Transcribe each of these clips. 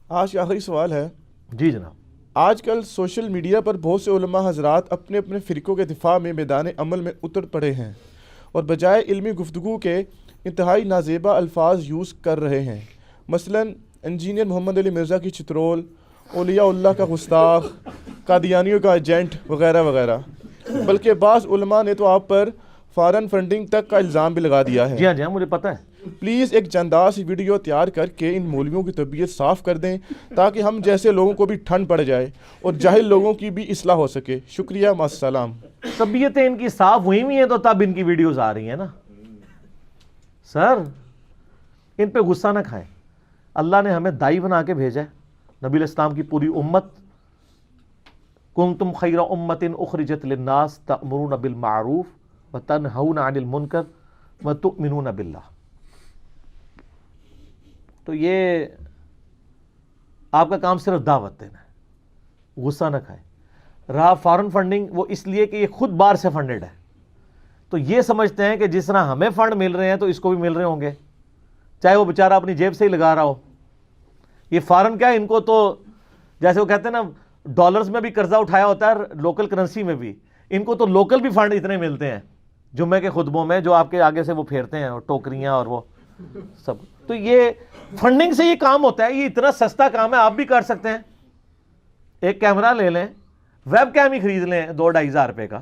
آج کا آخری سوال ہے۔ جی جناب۔ آج کل سوشل میڈیا پر بہت سے علماء حضرات اپنے اپنے فرقوں کے دفاع میں میدان عمل میں اتر پڑے ہیں اور بجائے علمی گفتگو کے انتہائی نازیبا الفاظ یوز کر رہے ہیں، مثلاً انجینئر محمد علی مرزا کی چترول، اولیاء اللہ کا گستاخ، قادیانیوں کا ایجنٹ وغیرہ وغیرہ۔ بلکہ بعض علماء نے تو آپ پر فارن فنڈنگ تک کا الزام بھی لگا دیا ہے۔ جی ہاں مجھے پتہ ہے۔ پلیز ایک جاندار سی ویڈیو تیار کر کے ان مولویوں کی طبیعت صاف کر دیں تاکہ ہم جیسے لوگوں کو بھی ٹھنڈ پڑ جائے اور جاہل لوگوں کی بھی اصلاح ہو سکے۔ شکریہ، مع السلام۔ طبیعتیں ان کی صاف ہوئی ہوئی ہیں تو تب ان کی ویڈیوز آ رہی ہیں نا سر۔ ان پہ غصہ نہ کھائیں، اللہ نے ہمیں دائی بنا کے بھیجا ہے، نبی الاسلام کی پوری امت۔ کنتم خیر امت اخرجت للناس تأمرون بالمعروف وتنہون عن المنکر وتؤمنون باللہ۔ تو یہ آپ کا کام صرف دعوت دینا ہے، غصہ نہ کھائیں۔ رہا فارن فنڈنگ، وہ اس لیے کہ یہ خود باہر سے فنڈڈ ہے، تو یہ سمجھتے ہیں کہ جس طرح ہمیں فنڈ مل رہے ہیں تو اس کو بھی مل رہے ہوں گے، چاہے وہ بیچارہ اپنی جیب سے ہی لگا رہا ہو۔ یہ فارن کیا ہے، ان کو تو جیسے وہ کہتے ہیں نا ڈالرز میں بھی قرضہ اٹھایا ہوتا ہے، لوکل کرنسی میں بھی، ان کو تو لوکل بھی فنڈ اتنے ملتے ہیں جمعے کے خطبوں میں جو آپ کے آگے سے وہ پھیرتے ہیں ٹوکریاں اور وہ سب۔ تو یہ فنڈنگ سے یہ کام ہوتا ہے، یہ اتنا سستا کام ہے، آپ بھی کر سکتے ہیں۔ ایک کیمرہ لے لیں، ویب کیم ہی خرید لیں 2-2.5 روپے کا،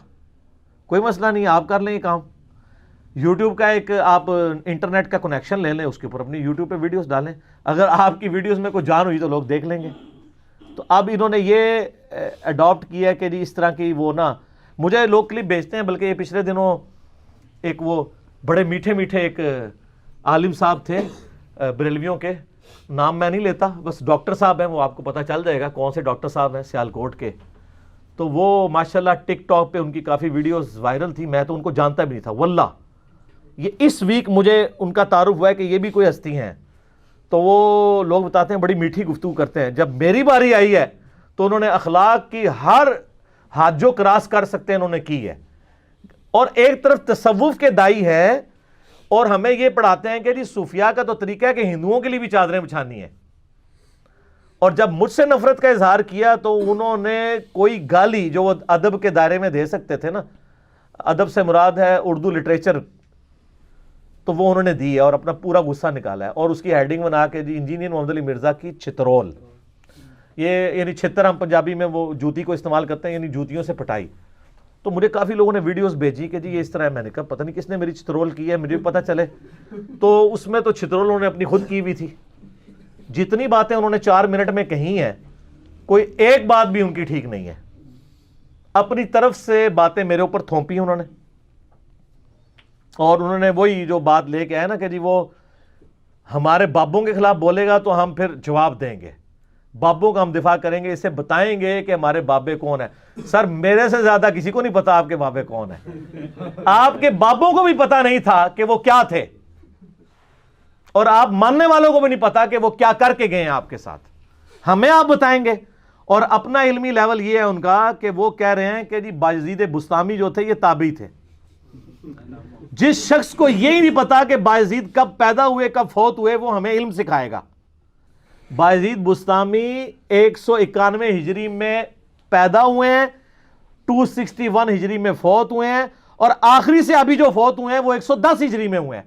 کوئی مسئلہ نہیں، آپ کر لیں یہ کام۔ یوٹیوب کا ایک آپ انٹرنیٹ کا کنیکشن لے لیں، اس کے اوپر اپنی یوٹیوب پہ ویڈیوز ڈالیں، اگر آپ کی ویڈیوز میں کوئی جان ہوئی تو لوگ دیکھ لیں گے۔ تو اب انہوں نے یہ اڈاپٹ کیا ہے کہ جی اس طرح کی وہ نا، مجھے لوگ کلپ بھیجتے ہیں، بلکہ یہ پچھلے دنوں ایک وہ بڑے میٹھے میٹھے ایک عالم صاحب تھے بریلویوں کے، نام میں نہیں لیتا، بس ڈاکٹر صاحب ہیں، وہ آپ کو پتہ چل جائے گا کون سے ڈاکٹر صاحب ہیں، سیالکوٹ کے۔ تو وہ ماشاءاللہ ٹک ٹاک پہ ان کی کافی ویڈیوز وائرل تھی، میں تو ان کو جانتا بھی نہیں تھا واللہ۔ یہ اس ویک مجھے ان کا تعارف ہوا ہے کہ یہ بھی کوئی ہستی ہیں، تو وہ لوگ بتاتے ہیں بڑی میٹھی گفتگو کرتے ہیں۔ جب میری باری آئی ہے تو انہوں نے اخلاق کی ہر حد جو کراس کر سکتے ہیں انہوں نے کی ہے، اور ایک طرف تصوف کے دائی ہے اور ہمیں یہ پڑھاتے ہیں کہ جی صوفیاء کا تو طریقہ ہے کہ ہندوؤں کے لیے بھی چادریں بچھانی ہیں، اور جب مجھ سے نفرت کا اظہار کیا تو انہوں نے کوئی گالی جو وہ ادب کے دائرے میں دے سکتے تھے نا، ادب سے مراد ہے اردو لٹریچر، تو وہ انہوں نے دی ہے اور اپنا پورا غصہ نکالا ہے، اور اس کی ہیڈنگ بنا کے جی انجینئر محمد علی مرزا کی چترول، یہ یعنی چھتر ہم پنجابی میں وہ جوتی کو استعمال کرتے ہیں، یعنی جوتیوں سے پٹائی۔ تو مجھے کافی لوگوں نے ویڈیوز بھیجی کہ جی یہ اس طرح ہے، میں نے کہا پتہ نہیں کس نے میری چترول کی ہے، مجھے بھی پتہ چلے۔ تو اس میں تو چترول انہوں نے اپنی خود کی ہوئی تھی، جتنی باتیں انہوں نے 4 منٹ میں کہی ہیں کوئی ایک بات بھی ان کی ٹھیک نہیں ہے، اپنی طرف سے باتیں میرے اوپر تھوپی انہوں نے، اور انہوں نے وہی جو بات لے کے آئے نا کہ جی وہ ہمارے بابوں کے خلاف بولے گا تو ہم پھر جواب دیں گے، بابوں کا ہم دفاع کریں گے، اسے بتائیں گے کہ ہمارے بابے کون ہیں۔ سر میرے سے زیادہ کسی کو نہیں پتا آپ کے بابے کون ہیں، آپ کے بابوں کو بھی پتا نہیں تھا کہ وہ کیا تھے، اور آپ ماننے والوں کو بھی نہیں پتا کہ وہ کیا کر کے گئے ہیں آپ کے ساتھ، ہمیں آپ بتائیں گے۔ اور اپنا علمی لیول یہ ہے ان کا کہ وہ کہہ رہے ہیں کہ جی بایزید بستامی جو تھے یہ تابعی تھے۔ جس شخص کو یہی نہیں پتا کہ بایزید کب پیدا ہوئے کب فوت ہوئے وہ ہمیں علم سکھائے گا۔ بایزید بستامی 191 ہجری میں پیدا ہوئے ہیں، 261 ہجری میں فوت ہوئے ہیں، اور آخری صحابی جو فوت ہوئے ہیں وہ 110 ہجری میں ہوئے ہیں۔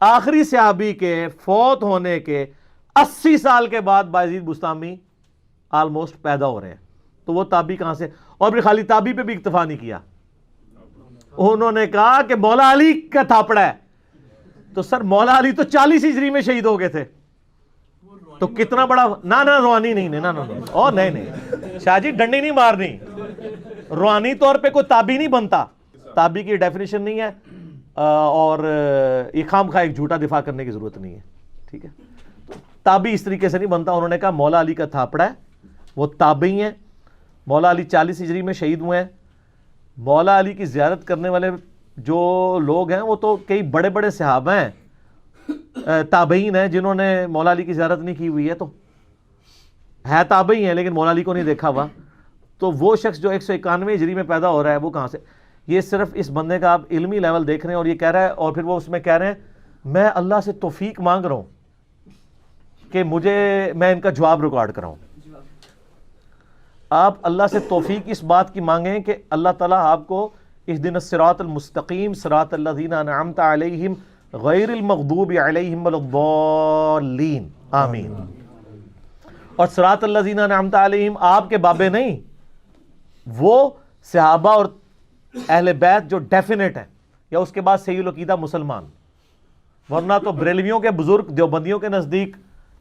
آخری صحابی کے فوت ہونے کے 80 سال کے بعد بایزید بستامی آلموسٹ پیدا ہو رہے ہیں، تو وہ تابعی کہاں سے؟ اور بھی خالی تابعی پہ بھی اکتفا نہیں کیا، انہوں نے کہا کہ مولا علی کا تھاپڑا ہے، تو سر مولا علی تو 40 ہجری میں شہید ہو گئے تھے، تو کتنا بڑا نا روحانی نہیں نہیں شاہ جی ڈنڈی نہیں مارنی، روحانی طور پہ کوئی تابعی نہیں بنتا، تابعی کی ڈیفینیشن نہیں ہے، اور یہ خام خواہ ایک جھوٹا دفاع کرنے کی ضرورت نہیں ہے، ٹھیک ہے؟ تابعی اس طریقے سے نہیں بنتا۔ انہوں نے کہا مولا علی کا تھاپڑا ہے، وہ تابعی ہیں، مولا علی 40 ہجری میں شہید ہوئے ہیں۔ مولا علی کی زیارت کرنے والے جو لوگ ہیں وہ تو کئی بڑے بڑے صحابہ ہیں، تابعین ہیں جنہوں نے مولا علی کی زیارت نہیں کی ہوئی ہے، تو ہے تابعی ہیں لیکن مولا علی کو نہیں دیکھا ہوا۔ تو وہ شخص جو 191 ہجری میں پیدا ہو رہا ہے وہ کہاں سے؟ یہ صرف اس بندے کا آپ علمی لیول دیکھ رہے ہیں، اور یہ کہہ رہا ہے، اور پھر وہ اس میں کہہ رہے ہیں میں اللہ سے توفیق مانگ رہا ہوں۔ کہ میں ان کا جواب ریکارڈ کراؤں. آپ اللہ سے توفیق اس بات کی مانگیں کہ اللہ تعالیٰ آپ کو اہدنا الصراط المستقیم صراط الذین انعمت علیہم غیر المغضوب علیہم ولا الضالین آمین. اور صراط الذین انعمت علیہم آپ کے بابے نہیں، وہ صحابہ اور اہل بیت جو ڈیفینیٹ ہیں، یا اس کے بعد صحیح العقیدہ مسلمان. ورنہ تو بریلویوں کے بزرگ دیوبندیوں کے نزدیک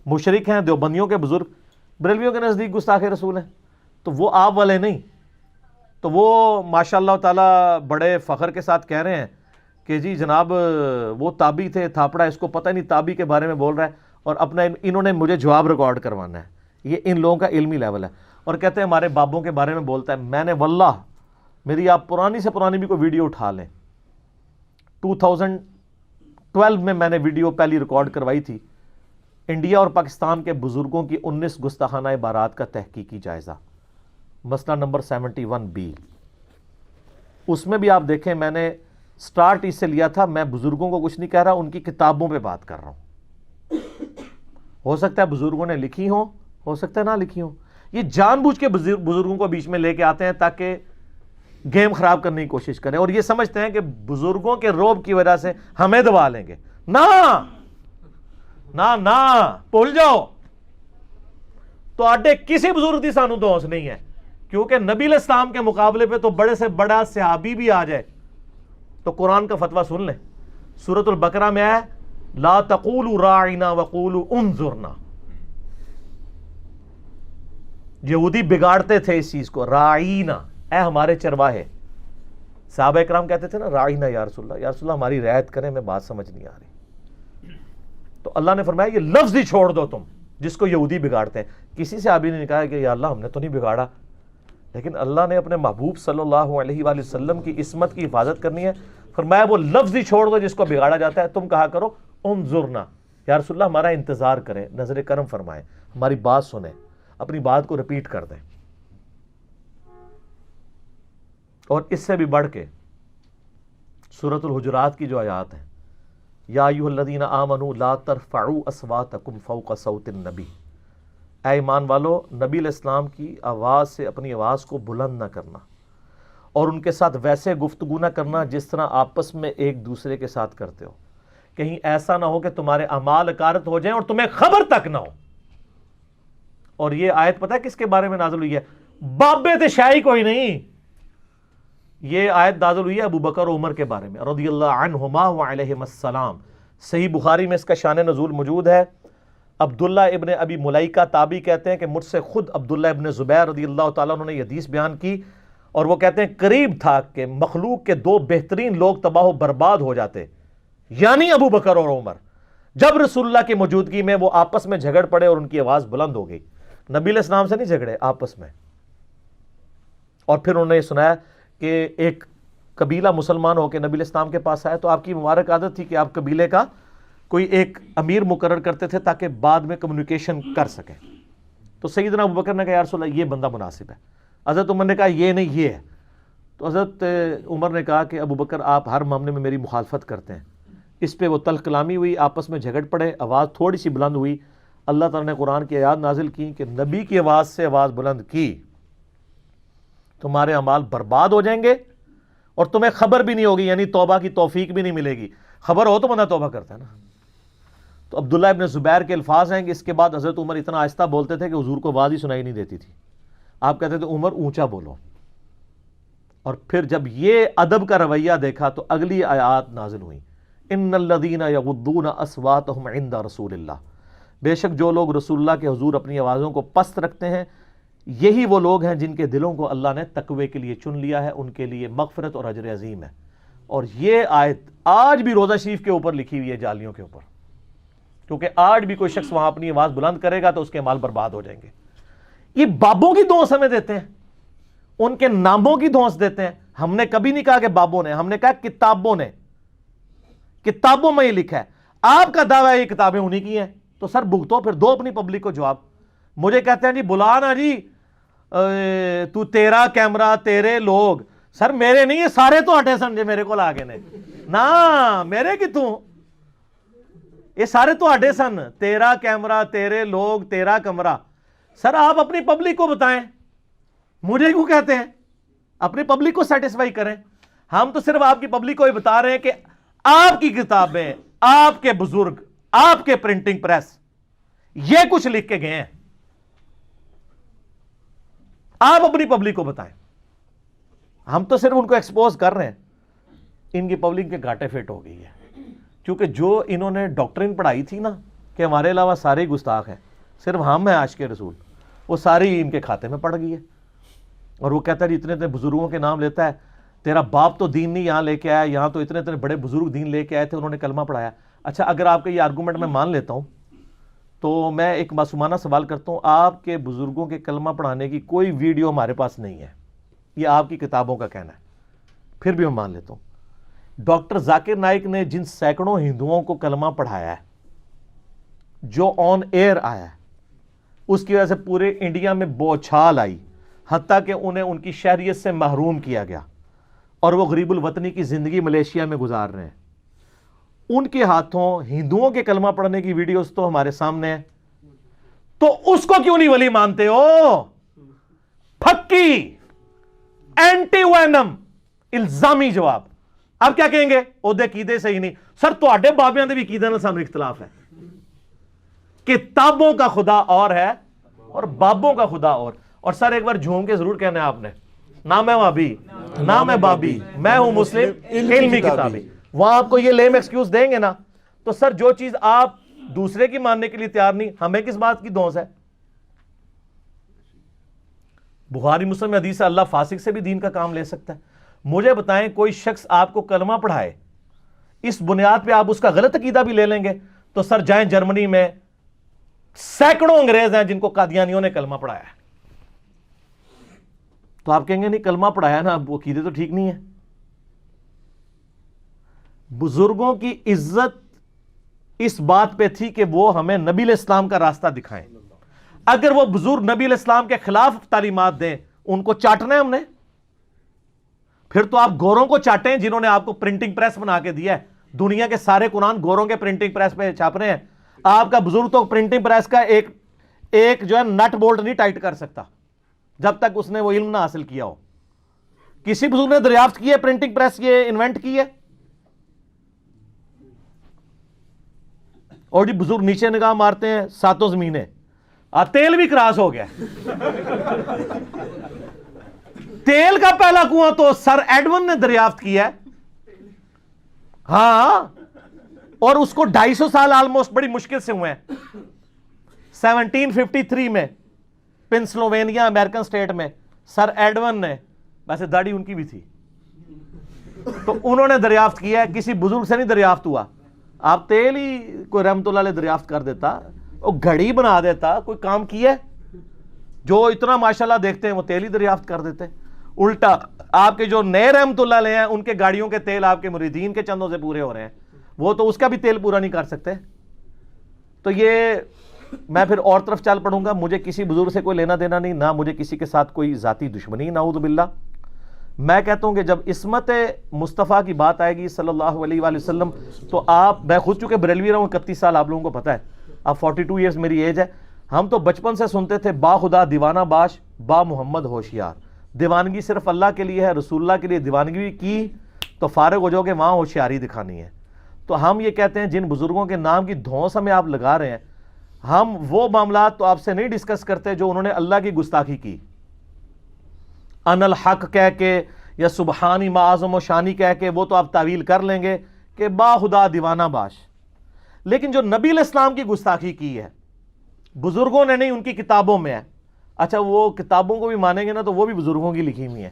مشرک ہیں، دیوبندیوں کے بزرگ بریلویوں کے نزدیک گستاخ رسول ہیں. تو وہ آپ والے نہیں. تو وہ ماشاء اللہ تعالیٰ بڑے فخر کے ساتھ کہہ رہے ہیں کہ جی جناب وہ تابی تھے، تھاپڑا اس کو پتہ نہیں تابی کے بارے میں بول رہا ہے، اور اپنا انہوں نے مجھے جواب ریکارڈ کروانا ہے. یہ ان لوگوں کا علمی لیول ہے. اور کہتے ہیں ہمارے بابوں کے بارے میں بولتا ہے. میں نے واللہ میری آپ پرانی سے پرانی بھی کوئی ویڈیو اٹھا لیں، 2012 میں نے ویڈیو پہلی ریکارڈ کروائی تھی، انڈیا اور پاکستان کے بزرگوں کی 19 گستاخانہ عبارات کا تحقیقی جائزہ، مسئلہ نمبر 71B. اس میں بھی آپ دیکھیں میں نے سٹارٹ اس سے لیا تھا، میں بزرگوں کو کچھ نہیں کہہ رہا، ان کی کتابوں پہ بات کر رہا ہوں. ہو سکتا ہے بزرگوں نے لکھی ہوں، ہو سکتا ہے نہ لکھی ہوں. یہ جان بوجھ کے بزرگوں کو بیچ میں لے کے آتے ہیں تاکہ گیم خراب کرنے کی کوشش کریں، اور یہ سمجھتے ہیں کہ بزرگوں کے روب کی وجہ سے ہمیں دبا لیں گے. نہ بھول جاؤ. تو آڈے کسی بزرگ دی سانو دوست نہیں ہے، کیونکہ نبی علیہ السلام کے مقابلے پہ تو بڑے سے بڑا صحابی بھی آ جائے تو قرآن کا فتویٰ سن لیں. سورۃ البقرہ میں ہے لا تقولوا راعنا وقولوا انظرنا. یہودی بگاڑتے تھے اس چیز کو، راعینا اے ہمارے چرواہے. صحابہ اکرام کہتے تھے نا راعینا یا رسول اللہ ہماری رعایت کریں، میں بات سمجھ نہیں آ رہی. تو اللہ نے فرمایا یہ لفظ ہی چھوڑ دو تم جس کو یہودی بگاڑتے ہیں. کسی صحابی نے کہا کہ یا اللہ ہم نے تو نہیں بگاڑا، لیکن اللہ نے اپنے محبوب صلی اللہ علیہ وآلہ وسلم کی عصمت کی حفاظت کرنی ہے. فرمایا وہ لفظ ہی چھوڑ دو جس کو بگاڑا جاتا ہے، تم کہا کرو انظرنا، یا رسول اللہ ہمارا انتظار کریں، نظر کرم فرمائیں، ہماری بات سنیں، اپنی بات کو ریپیٹ کر دیں. اور اس سے بھی بڑھ کے سورۃ الحجرات کی جو آیات ہیں، یا ایھا الذین آمنوا لا ترفعوا اصواتکم فوق صوت النبی، اے ایمان والو نبی علیہ السلام کی آواز سے اپنی آواز کو بلند نہ کرنا، اور ان کے ساتھ ویسے گفتگو نہ کرنا جس طرح آپس میں ایک دوسرے کے ساتھ کرتے ہو، کہیں ایسا نہ ہو کہ تمہارے اعمال اکارت ہو جائیں اور تمہیں خبر تک نہ ہو. اور یہ آیت پتہ ہے کس کے بارے میں نازل ہوئی ہے؟ بابے تے شاہی کوئی نہیں. یہ آیت نازل ہوئی ہے ابو بکر و عمر کے بارے میں رضی اللہ عنہما وعلیہم السلام. صحیح بخاری میں اس کا شان نزول موجود ہے. عبداللہ ابن ابی ملیکہ تابعی کہتے ہیں کہ مجھ سے خود عبداللہ ابن زبیر رضی اللہ تعالیٰ عنہ نے یہ حدیث بیان کی، اور وہ کہتے ہیں قریب تھا کہ مخلوق کے دو بہترین لوگ تباہ و برباد ہو جاتے، یعنی ابو بکر اور عمر، جب رسول اللہ کی موجودگی میں وہ آپس میں جھگڑ پڑے اور ان کی آواز بلند ہو گئی. نبی علیہ السلام سے نہیں جھگڑے، آپس میں. اور پھر انہوں نے یہ سنایا کہ ایک قبیلہ مسلمان ہو کے نبی علیہ السلام کے پاس آیا تو آپ کی مبارک عادت تھی کہ آپ قبیلے کا کوئی ایک امیر مقرر کرتے تھے تاکہ بعد میں کمیونیکیشن کر سکیں. تو سیدنا ابو بکر نے کہا یا رسول اللہ یہ بندہ مناسب ہے. حضرت عمر نے کہا یہ نہیں یہ ہے. تو حضرت عمر نے کہا کہ ابو بکر آپ ہر معاملے میں میری مخالفت کرتے ہیں. اس پہ وہ تلخ کلامی ہوئی، آپس میں جھگڑ پڑے، آواز تھوڑی سی بلند ہوئی. اللہ تعالیٰ نے قرآن کی آیات نازل کی کہ نبی کی آواز سے آواز بلند کی تمہارے اعمال برباد ہو جائیں گے اور تمہیں خبر بھی نہیں ہوگی، یعنی توبہ کی توفیق بھی نہیں ملے گی. خبر ہو تو بندہ توبہ کرتا ہے نا. تو عبداللہ ابن زبیر کے الفاظ ہیں کہ اس کے بعد حضرت عمر اتنا آہستہ بولتے تھے کہ حضور کو آواز ہی سنائی نہیں دیتی تھی. آپ کہتے تھے عمر اونچا بولو. اور پھر جب یہ ادب کا رویہ دیکھا تو اگلی آیات نازل ہوئیں، ان الذین یغضون اصواتهم عند رسول اللہ، بے شک جو لوگ رسول اللہ کے حضور اپنی آوازوں کو پست رکھتے ہیں یہی وہ لوگ ہیں جن کے دلوں کو اللہ نے تقوی کے لیے چن لیا ہے، ان کے لیے مغفرت اور اجر عظیم ہے. اور یہ آیت آج بھی روضہ شریف کے اوپر لکھی ہوئی ہے، جالیوں کے اوپر، کیونکہ آج بھی کوئی شخص وہاں اپنی آواز بلند کرے گا تو اس کے مال برباد ہو جائیں گے. یہ بابوں کی دھونس ہمیں دیتے ہیں، ان کے ناموں کی دھونس دیتے ہیں. ہم نے کبھی نہیں کہا کہ بابوں نے، ہم نے کہا کتابوں نے، کتابوں میں یہ لکھا ہے. آپ کا دعویٰ ہے یہ کتابیں انہی کی ہیں، تو سر بھگتو، پھر دو اپنی پبلک کو جواب. مجھے کہتے ہیں جی بلا نا جی تو تیرا کیمرہ تیرے لوگ، سر میرے نہیں، یہ سارے تو ہٹے سن جے میرے کو آگے نے نا، میرے کی تو یہ سارے تو آڈے سن، تیرا کیمرہ، تیرے لوگ، تیرا کمرہ. سر آپ اپنی پبلک کو بتائیں، مجھے کیوں کہتے ہیں؟ اپنی پبلک کو سیٹسفائی کریں. ہم تو صرف آپ کی پبلک کو ہی بتا رہے ہیں کہ آپ کی کتابیں، آپ کے بزرگ، آپ کے پرنٹنگ پریس یہ کچھ لکھ کے گئے ہیں. آپ اپنی پبلک کو بتائیں. ہم تو صرف ان کو ایکسپوز کر رہے ہیں. ان کی پبلک کے گھاٹے فٹ ہو گئی ہے، کیونکہ جو انہوں نے ڈاکٹرین پڑھائی تھی نا کہ ہمارے علاوہ سارے گستاخ ہیں، صرف ہم ہیں عاشق رسول، وہ ساری ان کے کھاتے میں پڑ گئی ہے. اور وہ کہتا ہے اتنے اتنے بزرگوں کے نام لیتا ہے، تیرا باپ تو دین نہیں یہاں لے کے آیا، یہاں تو اتنے اتنے بڑے بزرگ دین لے کے آئے تھے، انہوں نے کلمہ پڑھایا. اچھا اگر آپ کا یہ آرگومنٹ میں مان لیتا ہوں تو میں ایک معصومانہ سوال کرتا ہوں، آپ کے بزرگوں کے کلمہ پڑھانے کی کوئی ویڈیو ہمارے پاس نہیں ہے، یہ آپ کی کتابوں کا کہنا ہے. پھر بھی میں مان لیتا ہوں ڈاکٹر ذاکر نائک نے جن سینکڑوں ہندوؤں کو کلمہ پڑھایا ہے، جو آن ایئر آیا ہے، اس کی وجہ سے پورے انڈیا میں بوچھال آئی، حتیٰ کہ انہیں ان کی شہریت سے محروم کیا گیا اور وہ غریب الوطنی کی زندگی ملیشیا میں گزار رہے ہیں. ان کے ہاتھوں ہندوؤں کے کلمہ پڑھنے کی ویڈیوز تو ہمارے سامنے ہیں، تو اس کو کیوں نہیں ولی مانتے ہو؟ پھکی اینٹی وینم الزامی جواب. اب کیا کہیں گے؟ عہدے عقیدے سے ہی نہیں. سر تواڈے بابیاں دے بھی عقیدے نال سانوں اختلاف ہے. کتابوں کا خدا اور ہے اور بابوں کا خدا اور سر ایک بار جھوم کے ضرور کہنا ہے آپ نے، نہ میں وہابی نہ میں بابی، میں ہوں مسلم علمی کتابی. وہاں آپ کو یہ لیم ایکسکیوز دیں گے نا، تو سر جو چیز آپ دوسرے کی ماننے کے لیے تیار نہیں، ہمیں کس بات کی دھونس ہے؟ بخاری مسلم میں حدیث ہے اللہ فاسق سے بھی دین کا کام لے سکتا ہے. مجھے بتائیں کوئی شخص آپ کو کلمہ پڑھائے، اس بنیاد پہ آپ اس کا غلط عقیدہ بھی لے لیں گے، تو سر جائیں جرمنی میں سینکڑوں انگریز ہیں جن کو قادیانیوں نے کلمہ پڑھایا ہے، تو آپ کہیں گے نہیں کلمہ پڑھایا نا، وہ عقیدے تو ٹھیک نہیں ہے. بزرگوں کی عزت اس بات پہ تھی کہ وہ ہمیں نبی علیہ السلام کا راستہ دکھائیں. اگر وہ بزرگ نبی علیہ السلام کے خلاف تعلیمات دیں، ان کو چاٹنا ہے ہم نے. پھر تو آپ گوروں کو چاٹیں جنہوں نے آپ کو پرنٹنگ پریس بنا کے دیا ہے. دنیا کے سارے قرآن گوروں کے پرنٹنگ پریس پہ چھاپ رہے ہیں. آپ کا بزرگ تو پرنٹنگ پریس کا ایک جو ہے نٹ بولٹ نہیں ٹائٹ کر سکتا جب تک اس نے وہ علم نہ حاصل کیا ہو. کسی بزرگ نے دریافت کی ہے پرنٹنگ پریس یہ انوینٹ کی ہے؟ اور جی بزرگ نیچے نگاہ مارتے ہیں ساتوں زمینیں، تیل بھی کراس ہو گیا. تیل کا پہلا کنواں تو سر ایڈون نے دریافت کیا ہے، ہاں، اور اس کو 250 سال آلموسٹ بڑی مشکل سے ہوئے ہیں. 1753 میں پنسلوینیا امریکن سٹیٹ میں سر ایڈون نے، ویسے داڑھی ان کی بھی تھی، تو انہوں نے دریافت کیا ہے، کسی بزرگ سے نہیں دریافت ہوا. آپ تیل ہی کوئی رحمت اللہ علیہ دریافت کر دیتا، وہ گھڑی بنا دیتا، کوئی کام کیا ہے؟ جو اتنا ماشاءاللہ دیکھتے ہیں وہ تیل ہی دریافت کر دیتے. الٹا آپ کے جو نئے رحمت اللہ علیہ ہیں ان کے گاڑیوں کے تیل آپ کے مریدین کے چندوں سے پورے ہو رہے ہیں، وہ تو اس کا بھی تیل پورا نہیں کر سکتے. تو یہ میں پھر اور طرف چل پڑوں گا. مجھے کسی بزرگ سے کوئی لینا دینا نہیں، نہ مجھے کسی کے ساتھ کوئی ذاتی دشمنی، نعوذ باللہ. میں کہتا ہوں کہ جب عصمت مصطفیٰ کی بات آئے گی صلی اللہ علیہ وآلہ وسلم، تو میں خود چونکہ بریلوی رہا ہوں 31 سال، آپ لوگوں کو پتہ ہے، اب 42 ایئرز میری ایج ہے. ہم تو بچپن سے سنتے تھے با خدا دیوانہ باش، با محمد ہوشیار. دیوانگی صرف اللہ کے لیے ہے، رسول اللہ کے لیے دیوانگی کی تو فارغ ہو جاؤ گے، وہاں ہوشیاری دکھانی ہے. تو ہم یہ کہتے ہیں جن بزرگوں کے نام کی دھونس ہمیں آپ لگا رہے ہیں، ہم وہ معاملات تو آپ سے نہیں ڈسکس کرتے جو انہوں نے اللہ کی گستاخی کی. ان الحق کہہ کے یا سبحانی معظم و شانی کہہ کے وہ تو آپ تعویل کر لیں گے کہ با خدا دیوانہ باش. لیکن جو نبی علیہ السلام کی گستاخی کی ہے بزرگوں نے نہیں، ان کی کتابوں میں ہے. اچھا وہ کتابوں کو بھی مانیں گے نا تو وہ بھی بزرگوں کی لکھی ہوئی ہیں،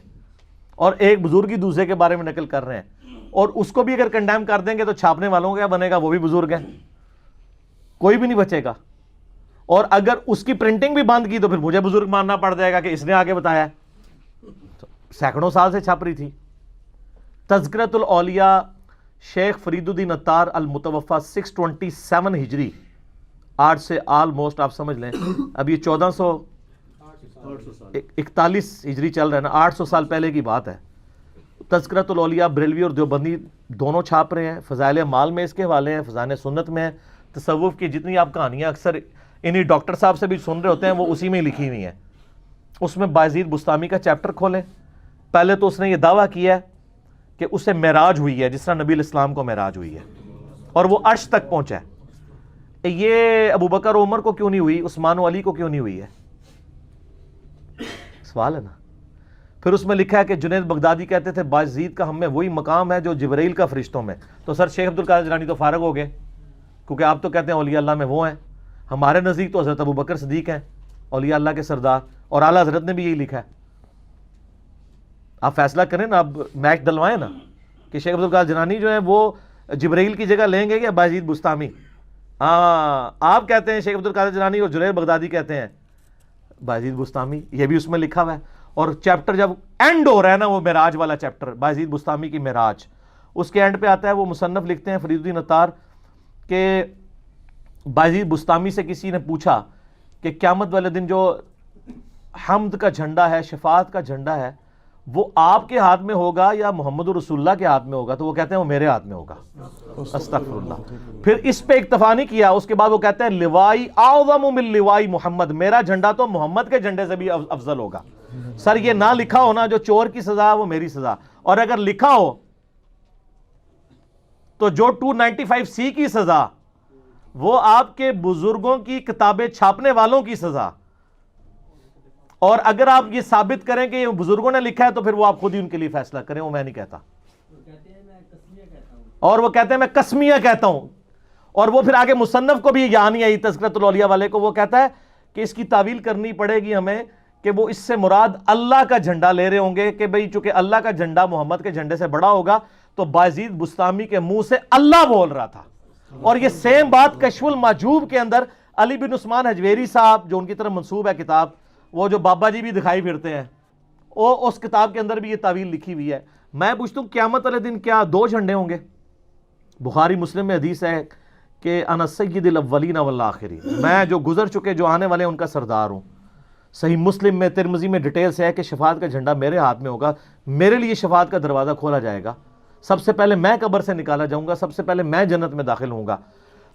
اور ایک بزرگ ہی دوسرے کے بارے میں نقل کر رہے ہیں، اور اس کو بھی اگر کنڈیم کر دیں گے تو چھاپنے والوں کا کیا بنے گا؟ وہ بھی بزرگ ہیں، کوئی بھی نہیں بچے گا. اور اگر اس کی پرنٹنگ بھی بند کی تو پھر مجھے بزرگ ماننا پڑ جائے گا کہ اس نے آگے بتایا ہے. سینکڑوں سال سے چھپ رہی تھی. تذکرۃ الاولیاء شیخ فرید الدین عطار المتوفا 627 ہجری، 8 سے آلموسٹ آپ سمجھ لیں اب یہ 1441 ہجری چل رہا ہے نا، 800 سال پہلے کی بات ہے. تذکرۃ الاولیاء بریلوی اور دیوبندی دونوں چھاپ رہے ہیں. فضائل اعمال میں اس کے حوالے ہیں، فضائل سنت میں ہیں، تصوف کی جتنی آپ کہانیاں اکثر انہی ڈاکٹر صاحب سے بھی سن رہے ہوتے ہیں وہ اسی میں لکھی ہوئی ہیں. اس میں بایزید بستامی کا چیپٹر کھولیں. پہلے تو اس نے یہ دعویٰ کیا ہے کہ اسے معراج ہوئی ہے جس طرح نبی علیہ السلام کو معراج ہوئی ہے اور وہ عرش تک پہنچا ہے. یہ ابو بکر و عمر کو کیوں نہیں ہوئی, عثمان و علی کو کیوں نہیں ہوئی ہے؟ سوال ہے نا. پھر اس میں لکھا ہے کہ جنید بغدادی کہتے تھے بایزید کا ہم میں وہی مقام ہے جو جبرائیل کا فرشتوں میں. تو سر شیخ عبد القادر جیلانی تو فارغ ہو گئے کیونکہ آپ تو کہتے ہیں اولیاء اللہ میں وہ ہیں. ہمارے نزدیک تو حضرت ابو بکر صدیق ہیں اولیاء اللہ کے سردار, اور اعلیٰ حضرت نے بھی یہی لکھا ہے. آپ فیصلہ کریں نا, اب میچ ڈلوائیں نا کہ شیخ عبد القادر جیلانی جو ہے وہ جبرائیل کی جگہ لیں گے یا بایزید بستامی. ہاں آپ کہتے ہیں شیخ عبد القادر جیلانی اور جنید بغدادی کہتے ہیں بایزید بستامی, یہ بھی اس میں لکھا ہوا ہے. اور چیپٹر جب اینڈ ہو رہا ہے نا, وہ معراج والا چیپٹر بایزید بستامی کی معراج, اس کے اینڈ پہ آتا ہے, وہ مصنف لکھتے ہیں فرید الدین عطار کہ بایزید بستامی سے کسی نے پوچھا کہ قیامت والے دن جو حمد کا جھنڈا ہے, شفاعت کا جھنڈا ہے, وہ آپ کے ہاتھ میں ہوگا یا محمد رسول اللہ کے ہاتھ میں ہوگا؟ تو وہ کہتے ہیں وہ میرے ہاتھ میں ہوگا. استغفر اللہ. پھر اس پہ اکتفا نہیں کیا, اس کے بعد وہ کہتے ہیں لوائی اعظم من لوائی محمد, میرا جھنڈا تو محمد کے جھنڈے سے بھی افضل ہوگا. سر یہ نہ لکھا ہو نا جو چور کی سزا وہ میری سزا, اور اگر لکھا ہو تو جو 295C کی سزا وہ آپ کے بزرگوں کی کتابیں چھاپنے والوں کی سزا, اور اگر آپ یہ ثابت کریں کہ یہ بزرگوں نے لکھا ہے تو پھر وہ آپ خود ہی ان کے لیے فیصلہ کریں, وہ میں نہیں کہتا. اور وہ کہتے ہیں میں قسمیہ کہتا ہوں. اور وہ پھر آگے مصنف کو بھی یہاں نہیں آئی تذکرۃ الاولیاء والے کو, وہ کہتا ہے کہ اس کی تعویل کرنی پڑے گی ہمیں کہ وہ اس سے مراد اللہ کا جھنڈا لے رہے ہوں گے کہ بھئی چونکہ اللہ کا جھنڈا محمد کے جھنڈے سے بڑا ہوگا تو بایزید بستامی کے منہ سے اللہ بول رہا تھا. اور یہ سیم بات کشف المحجوب کے اندر علی بن عثمان حجویری صاحب جو ان کی طرف منسوب ہے کتاب, وہ جو بابا جی بھی دکھائی پھرتے ہیں, وہ اس کتاب کے اندر بھی یہ تعویل لکھی ہوئی ہے. میں پوچھتا ہوں قیامت والے دن کیا 2 جھنڈے ہوں گے؟ بخاری مسلم میں حدیث ہے کہ انا سید الاولین والآخرین, میں جو گزر چکے جو آنے والے ہیں ان کا سردار ہوں. صحیح مسلم میں ترمذی میں ڈیٹیل سے ہے کہ شفاعت کا جھنڈا میرے ہاتھ میں ہوگا, میرے لیے شفاعت کا دروازہ کھولا جائے گا, سب سے پہلے میں قبر سے نکالا جاؤں گا, سب سے پہلے میں جنت میں داخل ہوں گا.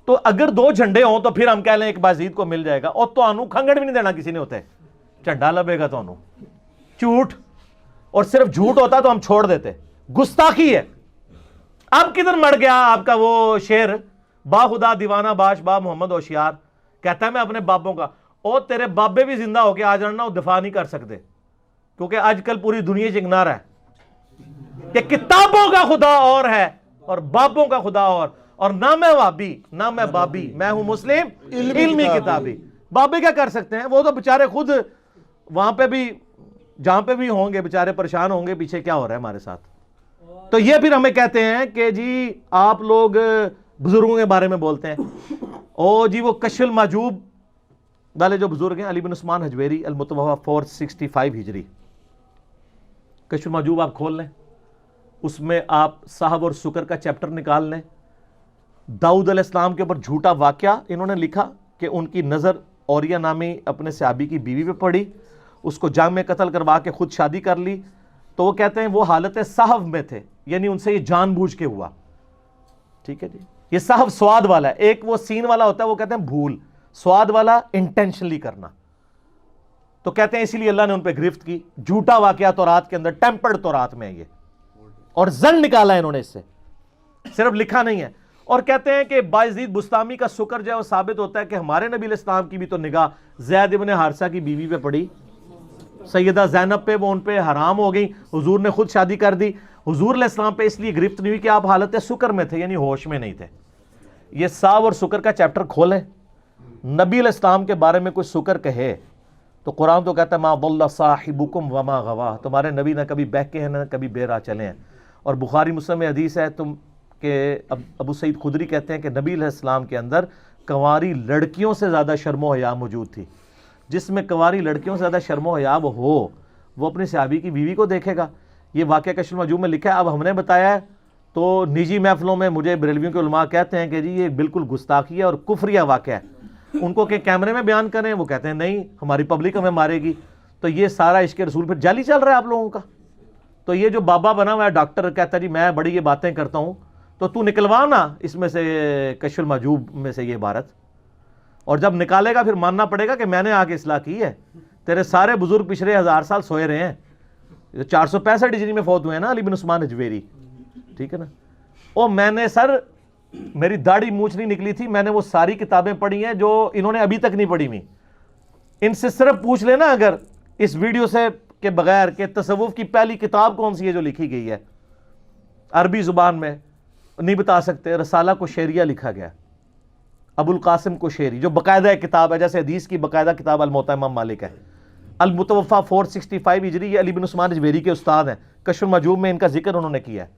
تو اگر 2 جھنڈے ہوں تو پھر ہم کہہ لیں ایک بایزید کو مل جائے گا, اور تو انو کھنگڑ بھی نہیں دینا کسی نے ہوتے, جھنڈا لبے گا تو انو جھوٹ, اور صرف جھوٹ ہوتا تو ہم چھوڑ دیتے. گستاخی ہے. اب کدھر مر گیا آپ کا وہ شعر با خدا دیوانہ باش با محمد ہوشیار, کہتا ہے میں اپنے بابوں کا, او تیرے بابے بھی زندہ ہو کے آ جانا, وہ دفاع نہیں کر سکتے کیونکہ آج کل پوری دنیا چنگنا رہا ہے کہ کتابوں کا خدا اور ہے اور بابوں کا خدا اور نہ میں وابی نہ میں بابی, میں ہوں مسلم علمی کتابی. بابے کیا کر سکتے ہیں, وہ تو بےچارے خود وہاں پہ بھی جہاں پہ بھی ہوں گے بےچارے پریشان ہوں گے پیچھے کیا ہو رہا ہے ہمارے ساتھ. تو یہ پھر ہمیں کہتے ہیں کہ جی آپ لوگ بزرگوں کے بارے میں بولتے ہیں, او جی وہ کشف المحجوب والے جو بزرگ ہیں علی بن عثمان حجویری المتوفی 465 ہجری, کشف المحجوب آپ کھول لیں, اس میں آپ صاحب اور سکر کا چیپٹر نکال لیں. داؤد علیہ السلام کے اوپر جھوٹا واقعہ انہوں نے لکھا کہ ان کی نظر اوریہ نامی اپنے صحابی کی بیوی پہ پڑی, اس کو جنگ میں قتل کروا کے خود شادی کر لی. تو وہ کہتے ہیں وہ حالت صحو میں تھے, یعنی ان سے یہ جان بوجھ کے ہوا. ٹھیک ہے جی, یہ صحو سواد والا ہے, ایک وہ سین والا ہوتا ہے وہ کہتے ہیں بھول, سواد والا انٹینشنلی کرنا. تو کہتے ہیں اسی لیے اللہ نے ان پہ گرفت کی. جھوٹا واقعہ تورات کے اندر, ٹیمپرڈ تورات میں ہے یہ, اور زن نکالا ہے انہوں نے اس سے, صرف لکھا نہیں ہے. اور کہتے ہیں کہ بایزید بستامی کا سکر جو ہے وہ ثابت ہوتا ہے کہ ہمارے نبی علیہ السلام کی بھی تو نگاہ زید ابن حارثہ کی بیوی پہ پڑی, سیدہ زینب پہ, وہ ان پہ حرام ہو گئی, حضور نے خود شادی کر دی. حضور علیہ السلام پہ اس لیے گرفت نہیں ہوئی کہ آپ حالت سکر میں تھے, یعنی ہوش میں نہیں تھے. یہ ساو اور سکر کا چیپٹر کھولیں, نبی علیہ السلام کے بارے میں کوئی سکر کہے تو قرآن تو کہتا ہے ما ضل صاحبکم وما غوا, تمہارے نبی نہ کبھی بہکے ہیں نہ کبھی بے راہ چلے ہیں. اور بخاری مسلم میں حدیث ہے تم کہ ابو سعید خدری کہتے ہیں کہ نبی علیہ السلام کے اندر کنواری لڑکیوں سے زیادہ شرم و حیا موجود تھی. جس میں کنواری لڑکیوں سے زیادہ شرم و حیا ہو وہ اپنی صحابی کی بیوی کو دیکھے گا. یہ واقعہ کشف المحجوب میں لکھا ہے. اب ہم نے بتایا ہے تو نجی محفلوں میں مجھے بریلویوں کے علماء کہتے ہیں کہ جی یہ بالکل گستاخی ہے اور کفریہ واقعہ ہے. ان کو کہ کیمرے میں بیان کریں, وہ کہتے ہیں نہیں ہماری پبلک ہمیں مارے گی. تو یہ سارا عشق رسول پھر جعلی چل رہا ہے آپ لوگوں کا. تو یہ جو بابا بنا ہوا ہے ڈاکٹر کہتا ہے جی میں بڑی یہ باتیں کرتا ہوں, تو تو نکلوا نا اس میں سے کشف المحجوب میں سے یہ عبارت, اور جب نکالے گا پھر ماننا پڑے گا کہ میں نے آ کے اصلاح کی ہے. تیرے سارے بزرگ پچھلے 1000 سال سوئے رہے ہیں, 465 ہجری میں فوت ہوئے ہیں نا علی بن عثمان اجویری, ٹھیک ہے نا. او میں نے سر, میری داڑھی مونچھ نہیں نکلی تھی, میں نے وہ ساری کتابیں پڑھی ہیں جو انہوں نے ابھی تک نہیں پڑھی ہوئی. ان سے صرف پوچھ لینا اگر اس ویڈیو سے کے بغیر کہ تصوف کی پہلی کتاب کون سی ہے جو لکھی گئی ہے عربی زبان میں, نہیں بتا سکتے. رسالہ کوشیریہ لکھا گیا, ابو القاسم کوشیری, جو باقاعدہ ایک کتاب ہے, جیسے حدیث کی باقاعدہ کتاب الموطا امام مالک ہے. المتوفا 465 ہجری, یہ علی بن عثمان اجویری کے استاد ہیں, کشف المحجوب میں ان کا ذکر انہوں نے کیا ہے.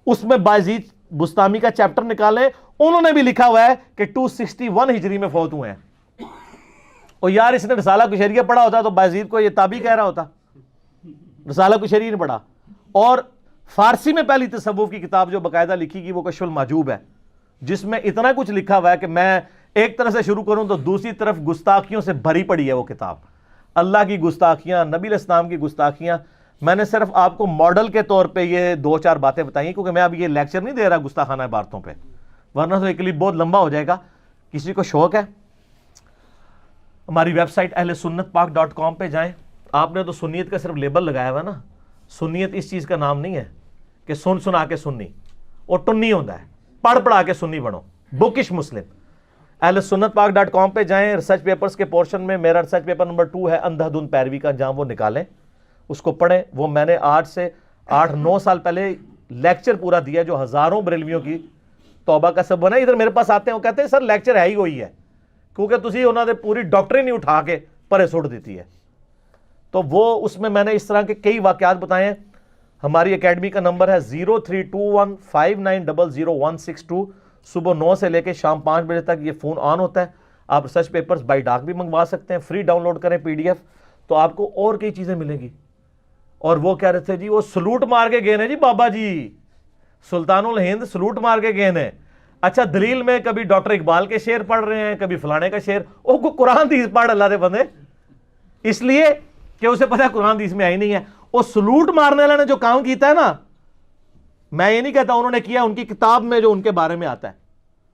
اس میں بایزید بستامی کا چیپٹر نکالے, انہوں نے بھی لکھا ہوا ہے کہ 261 ہجری میں فوت ہوئے ہیں. اور یار اس نے رسالہ کوشیریہ پڑھا ہوتا تو بایزید کو یہ تابعی کہہ رہا ہوتا, رسالہ کوشیریہ نے پڑھا. اور فارسی میں پہلی تصوف کی کتاب جو باقاعدہ لکھی گئی وہ کشف المحجوب ہے, جس میں اتنا کچھ لکھا ہوا ہے کہ میں ایک طرح سے شروع کروں تو دوسری طرف گستاخیوں سے بھری پڑی ہے وہ کتاب. اللہ کی گستاخیاں, نبی علیہ السلام کی گستاخیاں. میں نے صرف آپ کو ماڈل کے طور پہ یہ 2-4 باتیں بتائیں, کیونکہ میں اب یہ لیکچر نہیں دے رہا گستاخانہ عبارتوں پہ, ورنہ تو ایک لیپ بہت لمبا ہو جائے گا. کسی کو شوق ہے ہماری ویب سائٹ اہلسنتپاک.com پہ جائیں. آپ نے تو سنیت کا صرف لیبل لگایا ہوا نا, سنیت اس چیز کا نام نہیں ہے کہ سن سنا کے سنی, اور ٹنی ہوتا ہے پڑھ پڑھا کے سنی بنو, بکش مسلم. اہلسنتپاک.com پہ جائیں, ریسرچ پیپرز کے پورشن میں میرا ریسرچ پیپر نمبر 2 ہے اندھادھند پیروی کا انجام, وہ نکالیں, اس کو پڑھیں. وہ میں نے آج سے 8-9 سال پہلے لیکچر پورا دیا جو ہزاروں بریلویوں کی توبہ کا سبب بنا. ادھر میرے پاس آتے ہیں, وہ کہتے ہیں سر لیکچر ہے ہی وہی ہے, کیونکہ تسی انہوں نے پوری ڈاکٹرین نہیں اٹھا کے پرے سٹ دیتی ہے. تو وہ اس میں نے اس طرح کے کئی واقعات بتائے ہیں. ہماری اکیڈمی کا نمبر ہے 0321590162. صبح 9 سے لے کے شام 5 بجے تک یہ فون آن ہوتا ہے. آپ ریسرچ پیپرز بائی ڈاک بھی منگوا سکتے ہیں, فری ڈاؤن لوڈ کریں PDF, تو آپ کو اور کئی چیزیں ملیں گی. اور وہ کہہ رہے تھے جی وہ سلوٹ مار کے گئے ہیں جی بابا جی, سلطان الہند سلوٹ مار کے گئے ہیں. اچھا دلیل میں کبھی ڈاکٹر اقبال کے شعر پڑھ رہے ہیں, کبھی فلانے کا شعر, او کو قرآن حدیث پڑھ اللہ دے بندے, اس لیے کہ اسے پتہ ہے قرآن حدیث میں آئی نہیں ہے. وہ سلوٹ مارنے والے نے جو کام کیتا ہے نا, میں یہ نہیں کہتا انہوں نے کیا, ان کی کتاب میں جو ان کے بارے میں آتا ہے,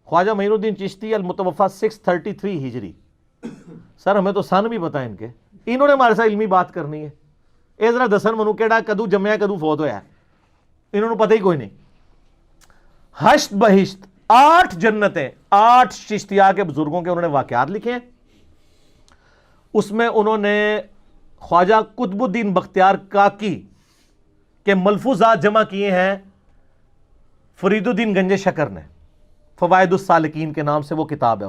خواجہ معین الدین چشتی المتوفا 633 ہجری. سر ہمیں تو سن بھی پتہ ہے ان کے, انہوں نے ہمارے ساتھ علمی بات کرنی ہے. اے ذرا دسن منو کیڑا کدو جمعہ کدو فوت ہویا ہے, انہوں نے پتہ ہی کوئی نہیں. ہشت بہشت 8 جنتیں, 8 چشتیہ کے بزرگوں کے انہوں نے واقعات لکھے ہیں. اس میں انہوں نے خواجہ قطب الدین بختیار کاکی کے ملفوظات جمع کیے ہیں فرید الدین گنج شکر نے, فوائد السالکین کے نام سے وہ کتاب ہے.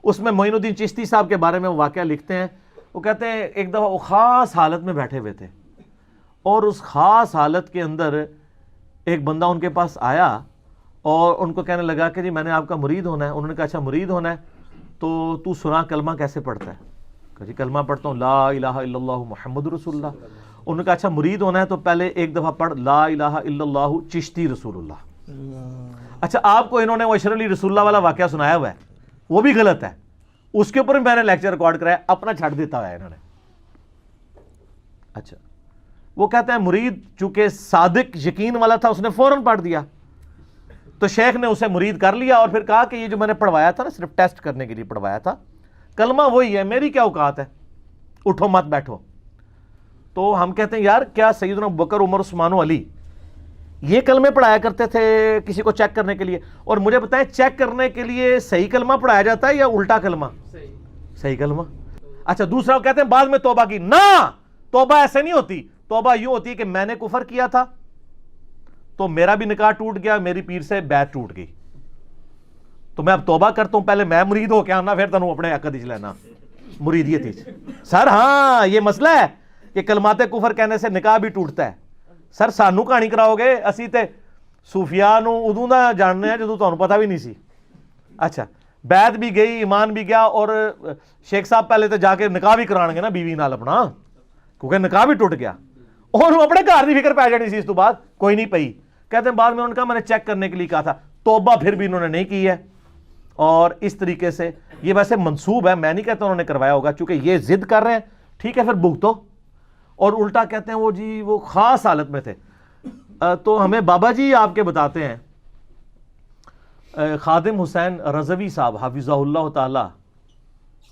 اس میں معین الدین چشتی صاحب کے بارے میں وہ واقعہ لکھتے ہیں. وہ کہتے ہیں ایک دفعہ وہ خاص حالت میں بیٹھے ہوئے تھے, اور اس خاص حالت کے اندر ایک بندہ ان کے پاس آیا اور ان کو کہنے لگا کہ جی میں نے آپ کا مرید ہونا ہے. انہوں نے کہا اچھا مرید ہونا ہے تو سنا کلمہ کیسے پڑھتا ہے؟ کہ جی کلمہ پڑھتا ہوں لا الہ الا اللہ محمد رسول اللہ. انہوں نے کہا اچھا مرید ہونا ہے تو پہلے ایک دفعہ پڑھ لا الہ الا اللہ چشتی رسول اللہ. اچھا آپ کو انہوں نے وہ اشرف علی رسول اللہ والا واقعہ سنایا ہوا ہے, وہ بھی غلط ہے, اس کے اوپر میں نے لیکچر ریکارڈ کرایا, اپنا چھڑ دیتا ہوا ہے انہوں نے. اچھا وہ کہتے ہیں مرید چونکہ صادق یقین والا تھا, اس نے فوراً پڑھ دیا, تو شیخ نے اسے مرید کر لیا اور پھر کہا کہ یہ جو میں نے پڑھوایا تھا نا صرف ٹیسٹ کرنے کے لیے پڑھوایا تھا, کلمہ وہی ہے, میری کیا اوقات ہے, اٹھو مت بیٹھو. تو ہم کہتے ہیں یار کیا سیدنا ابوبکر عمر عثمان و علی یہ کلمے پڑھایا کرتے تھے کسی کو چیک کرنے کے لیے؟ اور مجھے بتائیں چیک کرنے کے لیے صحیح کلمہ پڑھایا جاتا ہے یا الٹا کلمہ؟ صحیح کلمہ. اچھا دوسرا وہ کہتے ہیں بعد میں توبہ کی. نہ, توبہ ایسے نہیں ہوتی. توبہ یوں ہوتی ہے کہ میں نے کفر کیا تھا تو میرا بھی نکاح ٹوٹ گیا, میری پیر سے بیعت ٹوٹ گئی, تو میں اب توبہ کرتا ہوں, پہلے میں مرید ہو کے آنا پھر تنوں اپنے عقد ہی لینا مریدیت ہی. سر ہاں یہ مسئلہ ہے کہ کلمات کفر کہنے سے نکاح بھی ٹوٹتا ہے. سر سانو کہانی کراؤ گے, اسی تے صوفیاء نو ادوں دا جاننے ہیں جدوں تانوں پتہ بھی نہیں سی. اچھا بیعت بھی گئی, ایمان بھی گیا, اور شیخ صاحب پہلے تو جا کے نکاح بھی کران گے نا بیوی نال اپنا, کیونکہ نکاح بھی ٹوٹ گیا, اور وہ اپنے گھر کی فکر پی جانی سی. اس تو بعد کوئی نہیں پئی. کہتے ہیں بعد میں انہوں نے کہا میں نے چیک کرنے کے لیے کہا تھا, توبہ پھر بھی انہوں نے نہیں کی ہے. اور اس طریقے سے یہ ویسے منسوب ہے, میں نہیں کہتا انہوں نے کروایا ہوگا, چونکہ یہ ضد کر رہے ہیں, ٹھیک ہے پھر بھگتو. اور الٹا کہتے ہیں وہ جی وہ خاص حالت میں تھے. تو ہمیں بابا جی آپ کے بتاتے ہیں، خادم حسین رضوی صاحب حافظہ اللہ تعالی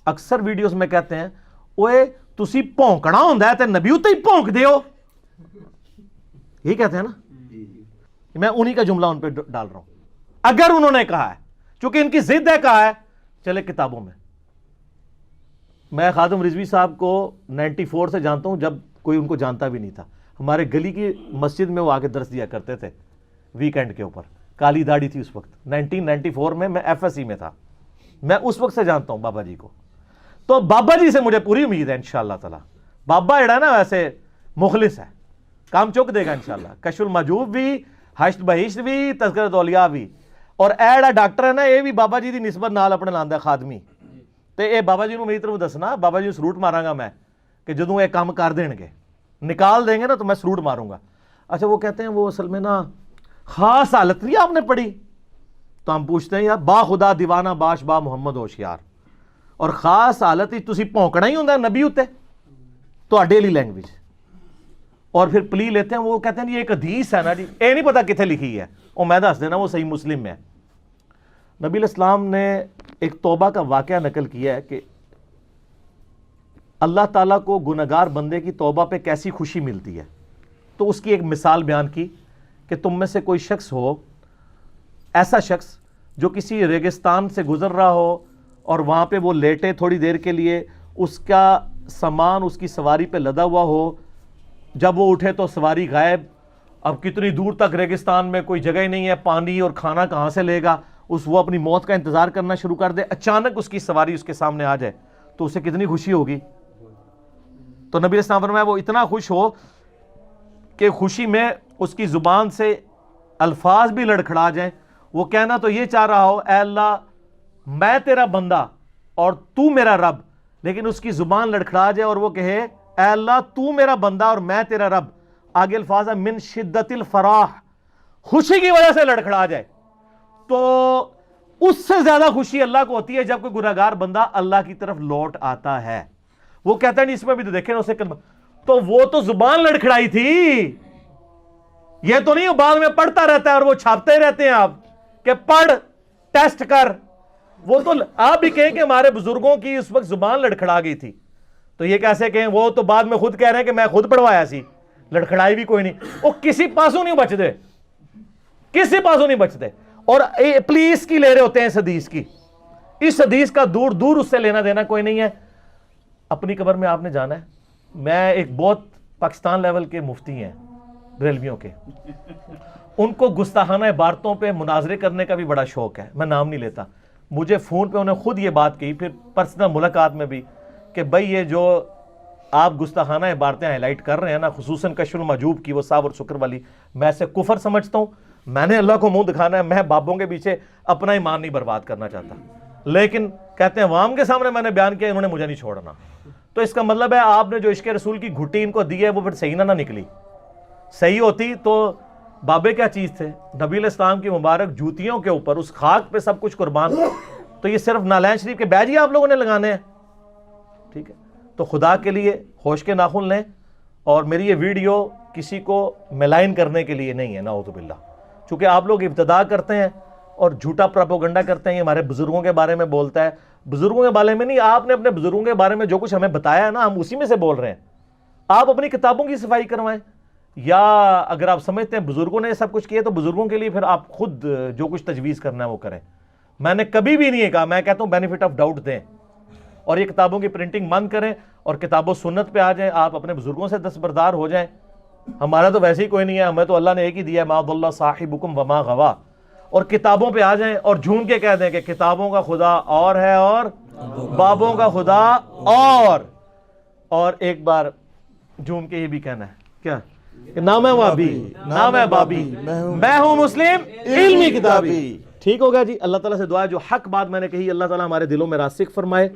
اکثر ویڈیوز میں کہتے ہیں اوے تسی پونکنا ہوندا ہے تے نبی تے ہی پونک دیو، یہی کہتے ہیں نا. میں انہی کا جملہ ان پہ ڈال رہا ہوں. اگر انہوں نے کہا ہے، چونکہ ان کی ضد ہے، کہا ہے، چلے کتابوں میں خادم رضوی صاحب کو 94 سے جانتا ہوں، جب کوئی ان کو جانتا بھی نہیں تھا. ہمارے گلی کی مسجد میں وہ آ کے درس دیا کرتے تھے ویکینڈ کے اوپر. کالی داڑھی تھی اس وقت 1994 میں ایف ایس سی میں تھا. میں اس وقت سے جانتا ہوں بابا جی کو. تو بابا جی سے مجھے پوری امید ہے انشاءاللہ تعالی. بابا اڑا نا ویسے مخلص ہے، کام چوک دے گا انشاءاللہ. کشف المحجوب بھی، حشت بہشت بھی، تذکرۃ اولیاء بھی. اور ایڑا ڈاکٹر ہے نا، یہ بھی بابا جی دی نسبت نال اپنے لاندا ہے خادمی. تے اے بابا جی نو میری طرف دسنا، بابا جی سلوٹ ماراں گا میں کہ جدوں یہ کام کر دیں گے، نکال دیں گے نا، تو میں سلوٹ ماروں گا. اچھا وہ کہتے ہیں وہ اصل میں نا خاص حالت نہیں آپ نے پڑھی. تو ہم پوچھتے ہیں یار با خدا دیوانہ باش با محمد ہوشیار، اور خاص حالت ہی تسی پونکنا ہی ہوندا نبی اتے تو ڈیلی لینگویج. اور پھر پلی لیتے ہیں، وہ کہتے ہیں یہ ایک حدیث ہے نا جی، اے نہیں پتا کتنے لکھی ہے، وہ میں دس دینا وہ صحیح مسلم میں ہے. نبی علیہ السلام نے ایک توبہ کا واقعہ نقل کیا ہے کہ اللہ تعالیٰ کو گنہگار بندے کی توبہ پہ کیسی خوشی ملتی ہے. تو اس کی ایک مثال بیان کی کہ تم میں سے کوئی شخص ہو، ایسا شخص جو کسی ریگستان سے گزر رہا ہو اور وہاں پہ وہ لیٹے تھوڑی دیر کے لیے، اس کا سامان اس کی سواری پہ لدا ہوا ہو، جب وہ اٹھے تو سواری غائب. اب کتنی دور تک ریگستان میں کوئی جگہ ہی نہیں ہے، پانی اور کھانا کہاں سے لے گا، وہ اپنی موت کا انتظار کرنا شروع کر دے. اچانک اس کی سواری اس کے سامنے آ جائے تو اسے کتنی خوشی ہوگی. تو نبی علیہ السلام فرمایا وہ اتنا خوش ہو کہ خوشی میں اس کی زبان سے الفاظ بھی لڑکھڑا جائیں. وہ کہنا تو یہ چاہ رہا ہو اے اللہ میں تیرا بندہ اور تو میرا رب، لیکن اس کی زبان لڑکھڑا جائے اور وہ کہے اے اللہ تو میرا بندہ اور میں تیرا رب. آگے الفاظ ہے من شدت الفراح، خوشی کی وجہ سے لڑکھڑا جائے. تو اس سے زیادہ خوشی اللہ کو ہوتی ہے جب کوئی گنہگار بندہ اللہ کی طرف لوٹ آتا ہے. وہ کہتا ہے نہیں اس میں بھی تو دیکھیں اسے تو وہ تو زبان لڑکھڑائی تھی، یہ تو نہیں بعد میں پڑھتا رہتا ہے اور وہ چھاپتے رہتے ہیں آپ کہ پڑھ ٹیسٹ کر. وہ تو آپ بھی کہیں کہ ہمارے بزرگوں کی اس وقت زبان لڑکھڑا گئی تھی، تو یہ کیسے کہیں؟ وہ تو بعد میں خود کہہ رہے ہیں کہ میں خود پڑھوایا سی، لڑکھڑائی بھی کوئی نہیں. وہ کسی پاسوں نہیں بچتے، کسی پاسوں نہیں بچتے. اور پلیز کی لے رہے ہوتے ہیں اس حدیث کی. اس حدیث کا دور دور اس سے لینا دینا کوئی نہیں ہے. اپنی قبر میں آپ نے جانا ہے. میں ایک بہت پاکستان لیول کے مفتی ہیں بریلویوں کے، ان کو گستاخانہ عبارتوں پہ مناظرے کرنے کا بھی بڑا شوق ہے. میں نام نہیں لیتا. مجھے فون پہ انہیں خود یہ بات کہی، پھر پرسنل ملاقات میں بھی، کہ بھائی یہ جو آپ گستاخانہ عبارتیں ہائی لائٹ کر رہے ہیں نا، خصوصاً کشف المحجوب کی وہ صاحب اور شکر والی، میں اسے کفر سمجھتا ہوں. میں نے اللہ کو منہ دکھانا ہے، میں بابوں کے پیچھے اپنا ایمان نہیں برباد کرنا چاہتا. لیکن کہتے ہیں عوام کے سامنے میں نے بیان کیا، انہوں نے مجھے نہیں چھوڑنا. تو اس کا مطلب ہے آپ نے جو عشق رسول کی گھٹی ان کو دی ہے وہ پھر صحیح نہ نکلی. صحیح ہوتی تو بابے کیا چیز تھے؟ نبی علیہ السلام کی مبارک جوتیوں کے اوپر اس خاک پہ سب کچھ قربان. تو یہ صرف نالین شریف کے بیج ہی آپ لوگوں نے لگانے ہیں. ٹھیک ہے، تو خدا کے لیے ہوش کے ناخن لیں. اور میری یہ ویڈیو کسی کو ملائن کرنے کے لیے نہیں ہے، نعوذ باللہ. چونکہ آپ لوگ ابتدا کرتے ہیں اور جھوٹا پروپیگنڈا کرتے ہیں، یہ ہمارے بزرگوں کے بارے میں بولتا ہے. بزرگوں کے بارے میں نہیں، آپ نے اپنے بزرگوں کے بارے میں جو کچھ ہمیں بتایا ہے نا، ہم اسی میں سے بول رہے ہیں. آپ اپنی کتابوں کی صفائی کروائیں، یا اگر آپ سمجھتے ہیں بزرگوں نے سب کچھ کیا تو بزرگوں کے لیے پھر آپ خود جو کچھ تجویز کرنا ہے وہ کریں. میں نے کبھی بھی نہیں کہا، میں کہتا ہوں بینیفٹ آف ڈاؤٹ دیں اور یہ کتابوں کی پرنٹنگ بند کریں اور کتاب و سنت پہ آ جائیں. آپ اپنے بزرگوں سے دستبردار ہو جائیں. ہمارا تو ویسے ہی کوئی نہیں ہے، ہمیں تو اللہ نے ایک ہی دیا ہے، ما ضل صاحبکم وما غوا. اور کتابوں پہ آ جائیں اور جھوم کے کہہ دیں کہ کتابوں کا خدا اور ہے اور بابوں کا خدا اور ایک بار جھوم کے یہ بھی کہنا ہے کیا کہ نہ میں وابی نہ میں بابی، میں ہوں مسلم علمی کتابی. ٹھیک ہوگا جی. اللہ تعالیٰ سے دعا ہے جو حق بات میں نے کہی اللہ تعالیٰ ہمارے دلوں میں راسخ فرمائے.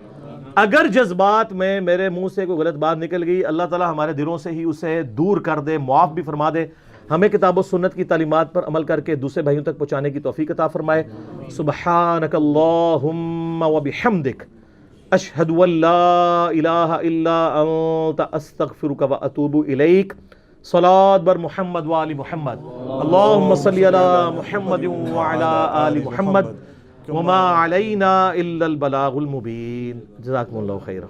اگر جذبات میں میرے منہ سے کوئی غلط بات نکل گئی، اللہ تعالیٰ ہمارے دلوں سے ہی اسے دور کر دے، معاف بھی فرما دے. ہمیں کتاب و سنت کی تعلیمات پر عمل کر کے دوسرے بھائیوں تک پہنچانے کی توفیق عطا فرمائے. سبحانک اللہم و بحمدک اشہد ان لا الہ الا انت استغفرک و اتوب الیک. صلاة بر محمد وآل محمد اللهم صل على محمد وعلى آل محمد وما علينا إلا البلاغ المبين. جزاكم الله خيرا.